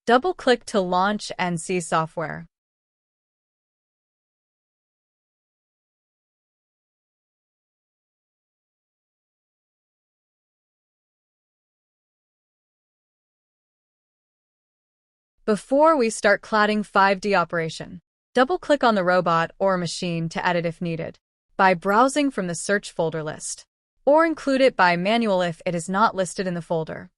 Double-click to launch ENCY software. Before we start cladding 5D operation, double-click on the robot or machine to edit if needed, by browsing from the search folder list, or include it by manual if it is not listed in the folder.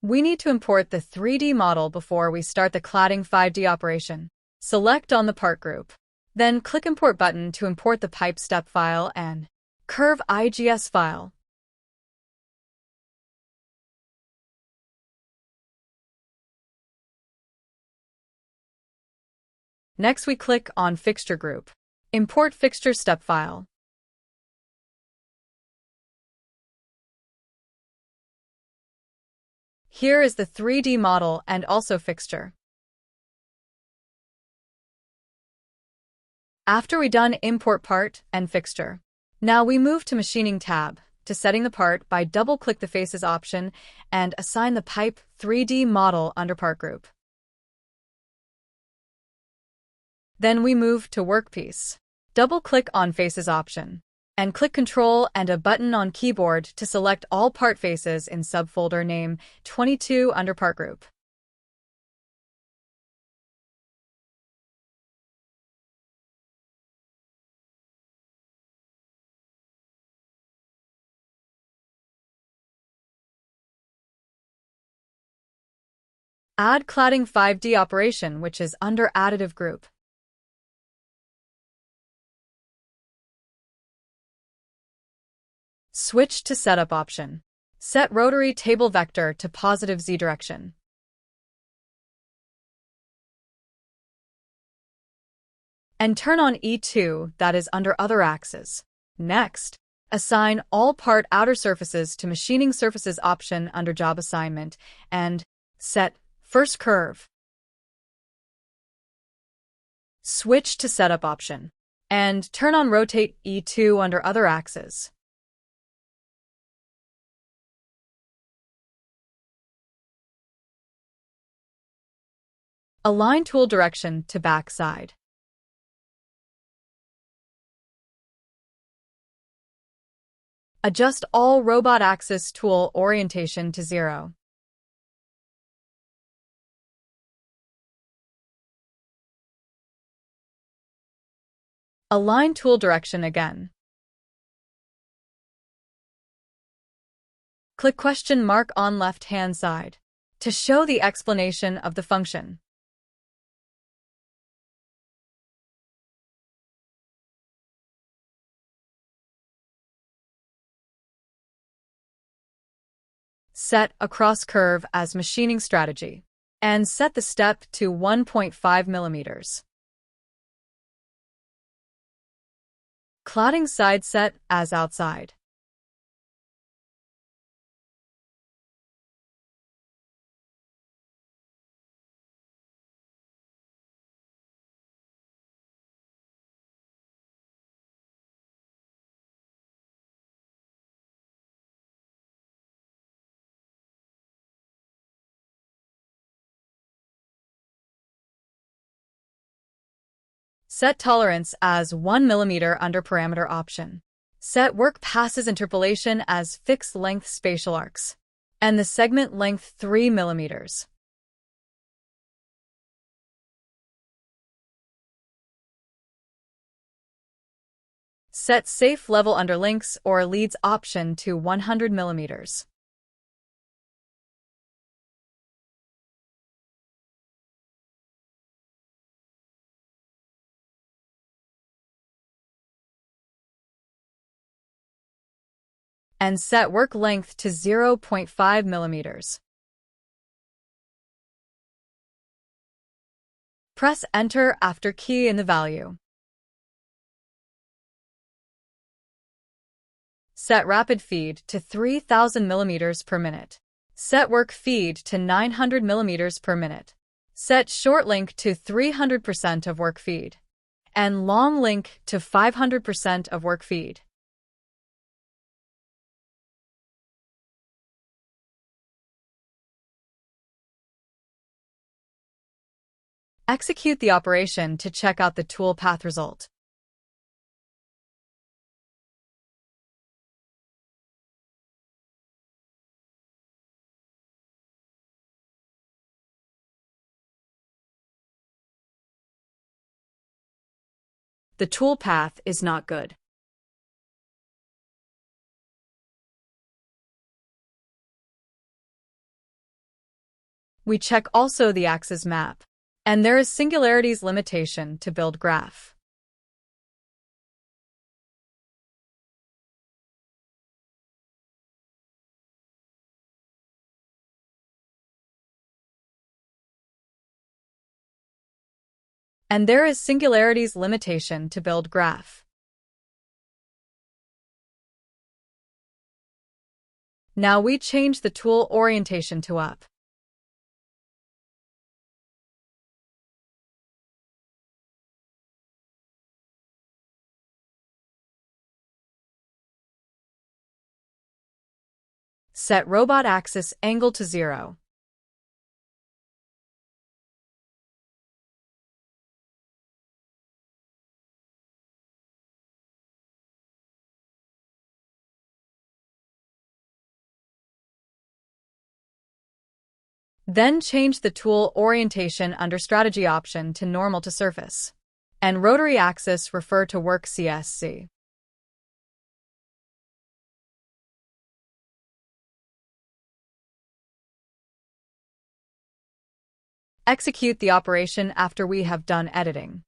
We need to import the 3D model before we start the cladding 5D operation. Select on the part group. Then click Import button to import the pipe step file and curve IGS file. Next, we click on Fixture group. Import Fixture step file. Here is the 3D model and also fixture. After we done import part and fixture, now we move to Machining tab to setting the part by double-click the Faces option and assign the pipe 3D model under part group. Then we move to Workpiece. Double-click on Faces option and click Ctrl and a button on keyboard to select all part faces in subfolder name 22 under part group. Add cladding 5D operation, which is under additive group. Switch to Setup option. Set rotary table vector to positive Z direction. And turn on E2, that is under Other Axes. Next, assign all part outer surfaces to Machining Surfaces option under Job Assignment and set First Curve. Switch to Setup option and turn on Rotate E2 under Other Axes. Align tool direction to back side. Adjust all robot axis tool orientation to 0. Align tool direction again. Click question mark on left-hand side to show the explanation of the function. Set a cross curve as machining strategy, and set the step to 1.5 millimeters. Cladding side set as outside. Set tolerance as 1 mm under parameter option. Set work passes interpolation as fixed length spatial arcs, and the segment length 3 mm. Set safe level under links or leads option to 100 mm. And set work length to 0.5 millimeters. Press Enter after key in the value. Set rapid feed to 3000 millimeters per minute. Set work feed to 900 millimeters per minute. Set short link to 300% of work feed and long link to 500% of work feed. Execute the operation to check out the tool path result. The tool path is not good. We check also the axis map, and there is singularities limitation to build graph. And there is singularities limitation to build graph. Now we change the tool orientation to up. Set robot axis angle to 0. Then change the tool orientation under strategy option to normal to surface. And rotary axis refer to work CSC. Execute the operation after we have done editing.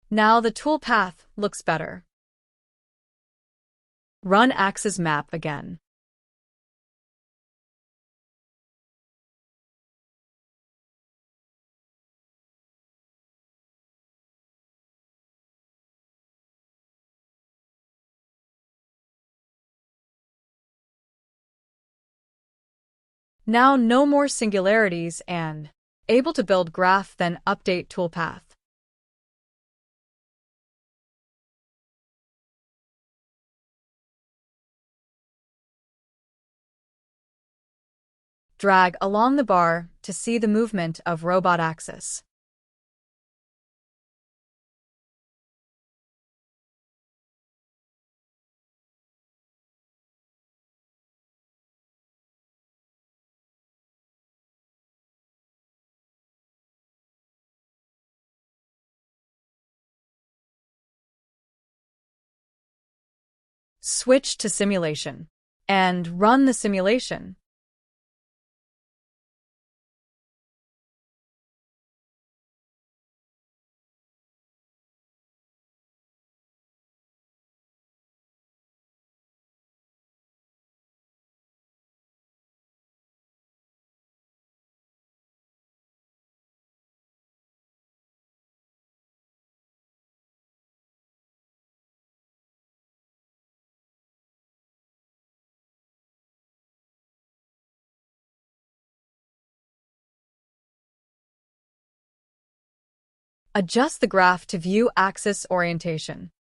Now the tool path looks better. Run axis map again. Now no more singularities and able to build graph, then update toolpath. Drag along the bar to see the movement of robot axis. Switch to simulation and run the simulation. Adjust the graph to view axis orientation.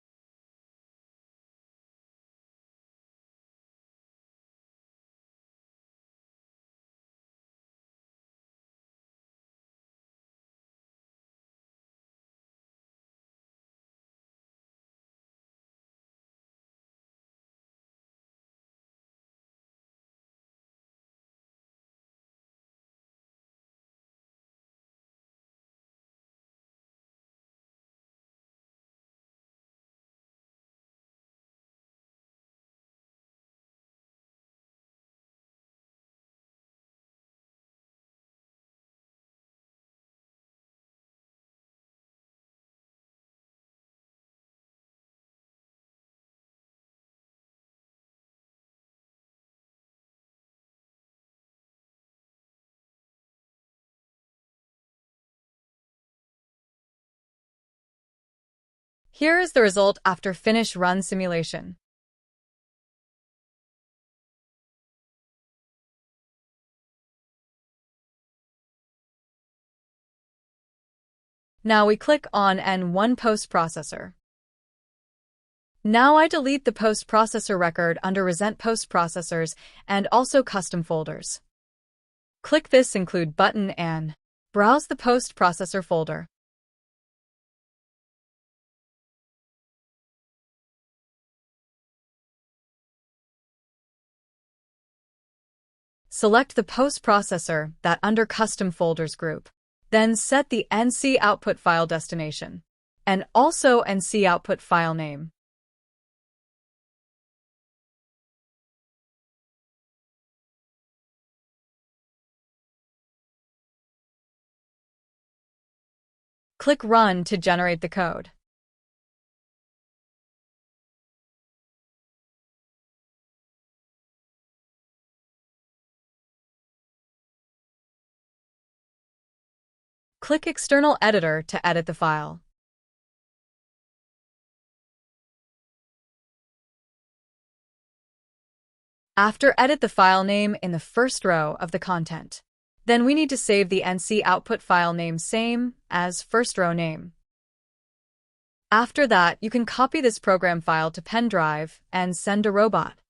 Here is the result after finish run simulation. Now we click on N1 post-processor. Now I delete the post-processor record under Resent Post-Processors and also Custom Folders. Click this Include button and browse the post-processor folder. Select the post-processor that under Custom Folders group. Then set the ENCY output file destination and also ENCY output file name. Click Run to generate the code. Click External Editor to edit the file. After edit the file name in the first row of the content. Then we need to save the ENCY output file name same as first row name. After that, you can copy this program file to pen drive and send to robot.